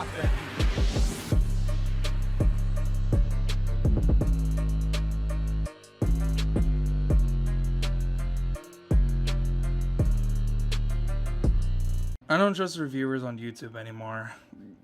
Rock that. I don't trust reviewers on YouTube anymore.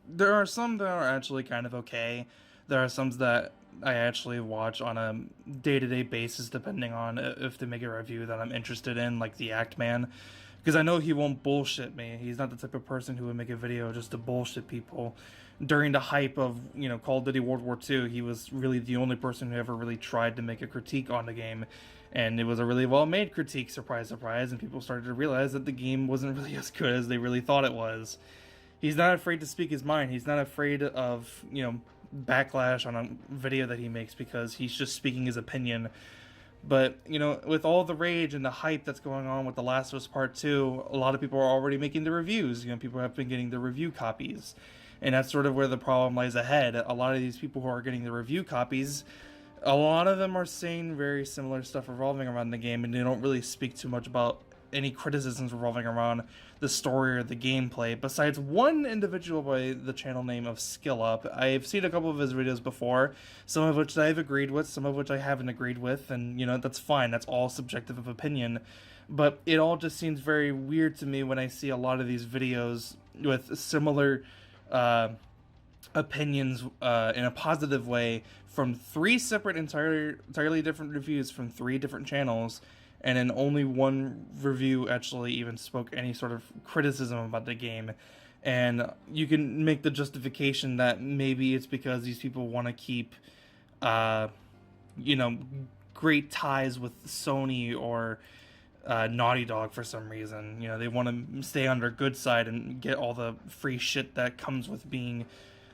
There are some that are actually kind of okay. There are some that I actually watch on a day-to-day basis depending on if they make a review that I'm interested in, like the Act Man. Because I know he won't bullshit me. He's not the type of person who would make a video just to bullshit people. During the hype of, Call of Duty World War II, he was really the only person who ever really tried to make a critique on the game. And it was a really well-made critique, surprise, surprise, and people started to realize that the game wasn't really as good as they really thought it was. He's not afraid to speak his mind. He's not afraid of, backlash on a video that he makes because he's just speaking his opinion. But, with all the rage and the hype that's going on with The Last of Us Part 2, a lot of people are already making the reviews. People have been getting the review copies. And that's sort of where the problem lies ahead. A lot of these people who are getting the review copies, a lot of them are saying very similar stuff revolving around the game, and they don't really speak too much about any criticisms revolving around the story or the gameplay, besides one individual by the channel name of SkillUp. I've seen a couple of his videos before, some of which I've agreed with, some of which I haven't agreed with, and, that's fine. That's all subjective of opinion. But it all just seems very weird to me when I see a lot of these videos with similar opinions in a positive way from three separate entirely different reviews from three different channels, and then only one review actually even spoke any sort of criticism about the game. And you can make the justification that maybe it's because these people want to keep great ties with Sony or Naughty Dog for some reason. They want to stay on their good side and get all the free shit that comes with being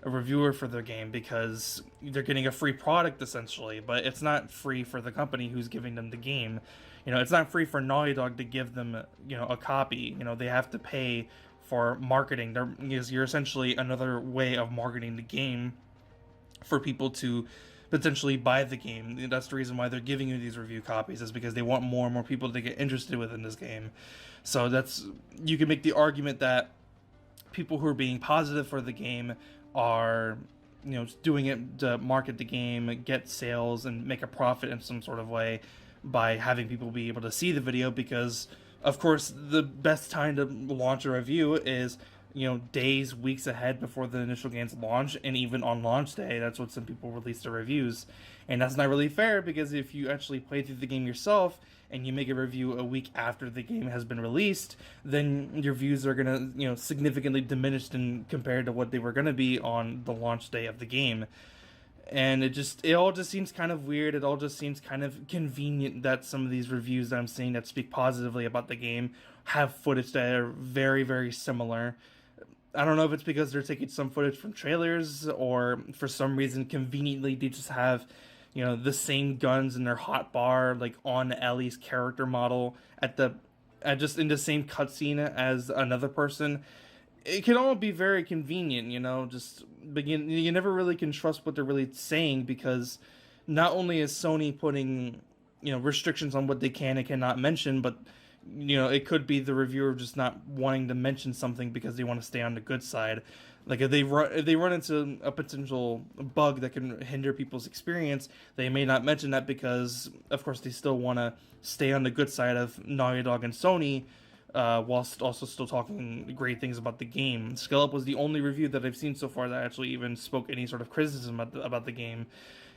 a reviewer for their game, because they're getting a free product essentially, but it's not free for the company who's giving them the game. It's not free for Naughty Dog to give them a copy. They have to pay for marketing. You're essentially another way of marketing the game for people to potentially buy the game. That's the reason why they're giving you these review copies, is because they want more and more people to get interested within this game. So you can make the argument that people who are being positive for the game are doing it to market the game, get sales, and make a profit in some sort of way by having people be able to see the video, because of course the best time to launch a review is days, weeks ahead before the initial game's launch, and even on launch day, that's what some people release their reviews. And that's not really fair, because if you actually play through the game yourself and you make a review a week after the game has been released, then your views are gonna significantly diminished in compared to what they were gonna be on the launch day of the game. And it all just seems kind of weird. It all just seems kind of convenient that some of these reviews that I'm seeing that speak positively about the game have footage that are very, very similar. I don't know if it's because they're taking some footage from trailers, or for some reason conveniently they just have the same guns in their hotbar, like on Ellie's character model just in the same cutscene as another person. It can all be very convenient, but you never really can trust what they're really saying, because not only is Sony putting restrictions on what they can and cannot mention, but it could be the reviewer just not wanting to mention something because they want to stay on the good side. Like if they run into a potential bug that can hinder people's experience, they may not mention that because, of course, they still want to stay on the good side of Naughty Dog and Sony, whilst also still talking great things about the game. SkillUp was the only review that I've seen so far that actually even spoke any sort of criticism about the game,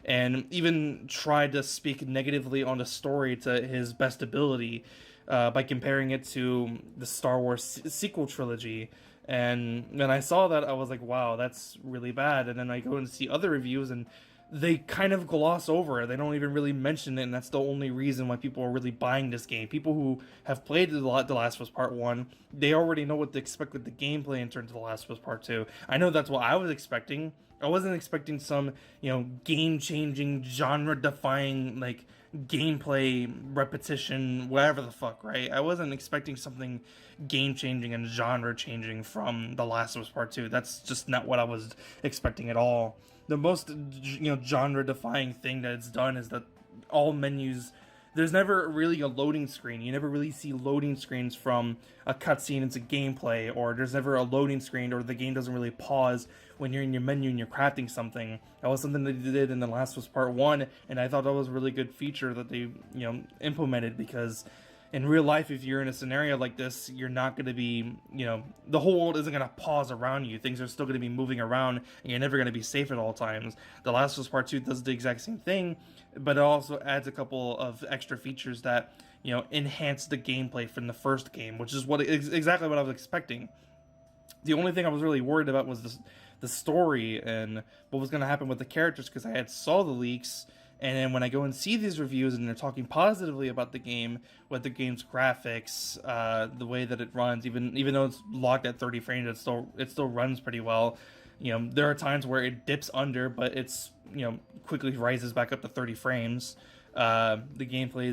and even tried to speak negatively on the story to his best ability, by comparing it to the Star Wars sequel trilogy. And when I saw that, I was like, wow, that's really bad. And then I go and see other reviews, and they kind of gloss over it. They don't even really mention it, and that's the only reason why people are really buying this game. People who have played The Last of Us Part 1, they already know what to expect with the gameplay in terms of The Last of Us Part 2. I know that's what I was expecting. I wasn't expecting some, game-changing, genre-defying, gameplay repetition, whatever the fuck, right? I wasn't expecting something game-changing and genre-changing from The Last of Us Part 2. That's just not what I was expecting at all. The most, genre-defying thing that it's done is that all menus there's never really a loading screen. You never really see loading screens from a cutscene into gameplay, or there's never a loading screen, or the game doesn't really pause when you're in your menu and you're crafting something. That was something that they did in The Last of Us Part 1, and I thought that was a really good feature that they, implemented, because in real life, if you're in a scenario like this, you're not going to be, the whole world isn't going to pause around you. Things are still going to be moving around, and you're never going to be safe at all times. The Last of Us Part 2 does the exact same thing, but it also adds a couple of extra features that, enhance the gameplay from the first game, which is exactly what I was expecting. The only thing I was really worried about was the story and what was going to happen with the characters, because I had saw the leaks. And then when I go and see these reviews and they're talking positively about the game, with the game's graphics, the way that it runs, even though it's locked at 30 frames, it still runs pretty well. There are times where it dips under, but it's quickly rises back up to 30 frames. The gameplay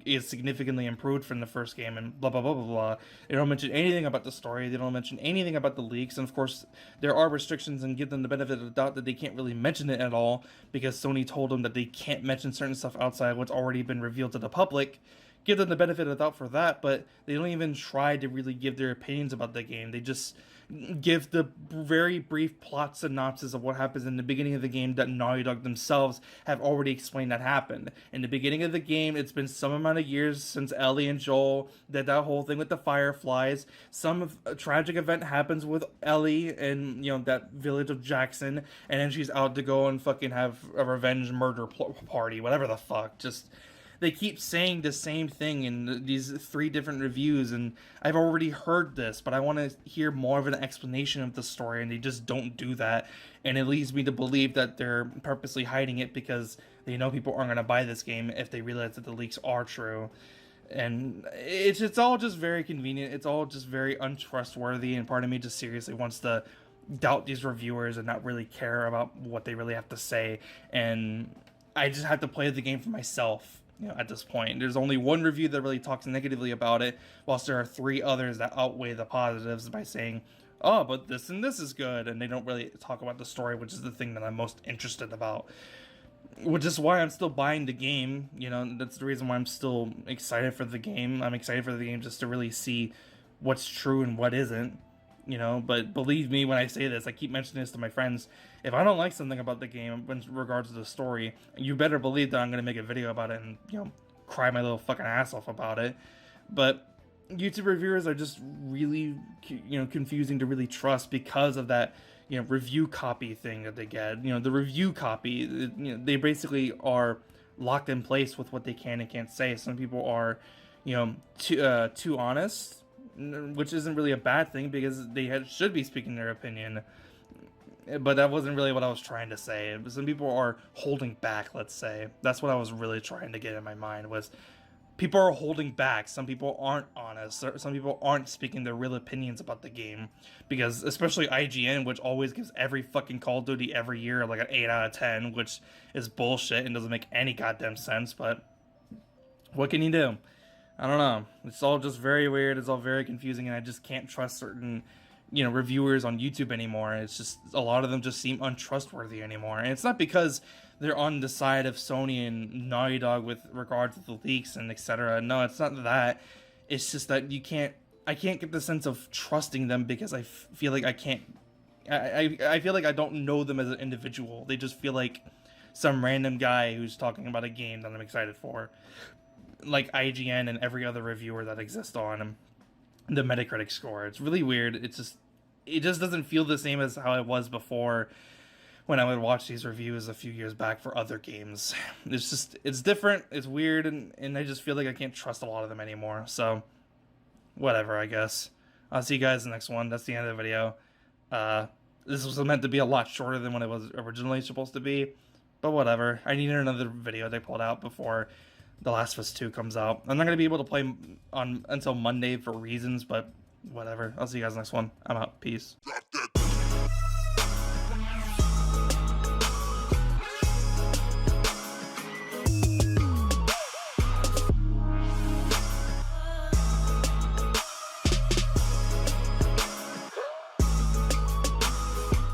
is significantly improved from the first game, and blah blah blah blah blah. They don't mention anything about the story. They don't mention anything about the leaks, and of course there are restrictions and give them the benefit of the doubt that they can't really mention it at all, because Sony told them that they can't mention certain stuff outside what's already been revealed to the public. Give them the benefit of the doubt for that, but they don't even try to really give their opinions about the game. They just give the very brief plot synopsis of what happens in the beginning of the game that Naughty Dog themselves have already explained that happened. In the beginning of the game, it's been some amount of years since Ellie and Joel did that whole thing with the fireflies. A tragic event happens with Ellie in, that village of Jackson, and then she's out to go and fucking have a revenge murder party, whatever the fuck. They keep saying the same thing in these 3 different reviews, and I've already heard this, but I want to hear more of an explanation of the story, and they just don't do that. And it leads me to believe that they're purposely hiding it because they know people aren't going to buy this game if they realize that the leaks are true. And it's all just very convenient. It's all just very untrustworthy, and part of me just seriously wants to doubt these reviewers and not really care about what they really have to say. And I just have to play the game for myself. At this point, there's only one review that really talks negatively about it, whilst there are 3 others that outweigh the positives by saying, oh, but this and this is good, and they don't really talk about the story, which is the thing that I'm most interested about, which is why I'm still buying the game. That's the reason why I'm still excited for the game. I'm excited for the game just to really see what's true and what isn't. But believe me when I say this, I keep mentioning this to my friends, if I don't like something about the game in regards to the story, you better believe that I'm going to make a video about it and, cry my little fucking ass off about it. But YouTube reviewers are just really, confusing to really trust because of that, review copy thing that they get. The review copy, they basically are locked in place with what they can and can't say. Some people are, too honest, which isn't really a bad thing because they should be speaking their opinion. But that wasn't really what I was trying to say. Some people are holding back, let's say. That's what I was really trying to get in my mind, was people are holding back. Some people aren't honest. Some people aren't speaking their real opinions about the game. Because especially IGN, which always gives every fucking Call of Duty every year like an 8 out of 10, which is bullshit and doesn't make any goddamn sense. But what can you do? I don't know. It's all just very weird. It's all very confusing, and I just can't trust certain, reviewers on YouTube anymore. It's just, a lot of them just seem untrustworthy anymore. And it's not because they're on the side of Sony and Naughty Dog with regards to the leaks and etc. No, it's not that. It's just that I can't get the sense of trusting them because I feel like I can't, I feel like I don't know them as an individual. They just feel like some random guy who's talking about a game that I'm excited for. Like IGN and every other reviewer that exists on the Metacritic score. It's really weird. It just doesn't feel the same as how it was before when I would watch these reviews a few years back for other games. It's different, it's weird, and I just feel like I can't trust a lot of them anymore. So, whatever, I guess. I'll see you guys in the next one. That's the end of the video. This was meant to be a lot shorter than what it was originally supposed to be, but whatever. I needed another video they pulled out before The Last of Us 2 comes out. I'm not going to be able to play until Monday for reasons, but whatever. I'll see you guys next one. I'm out. Peace.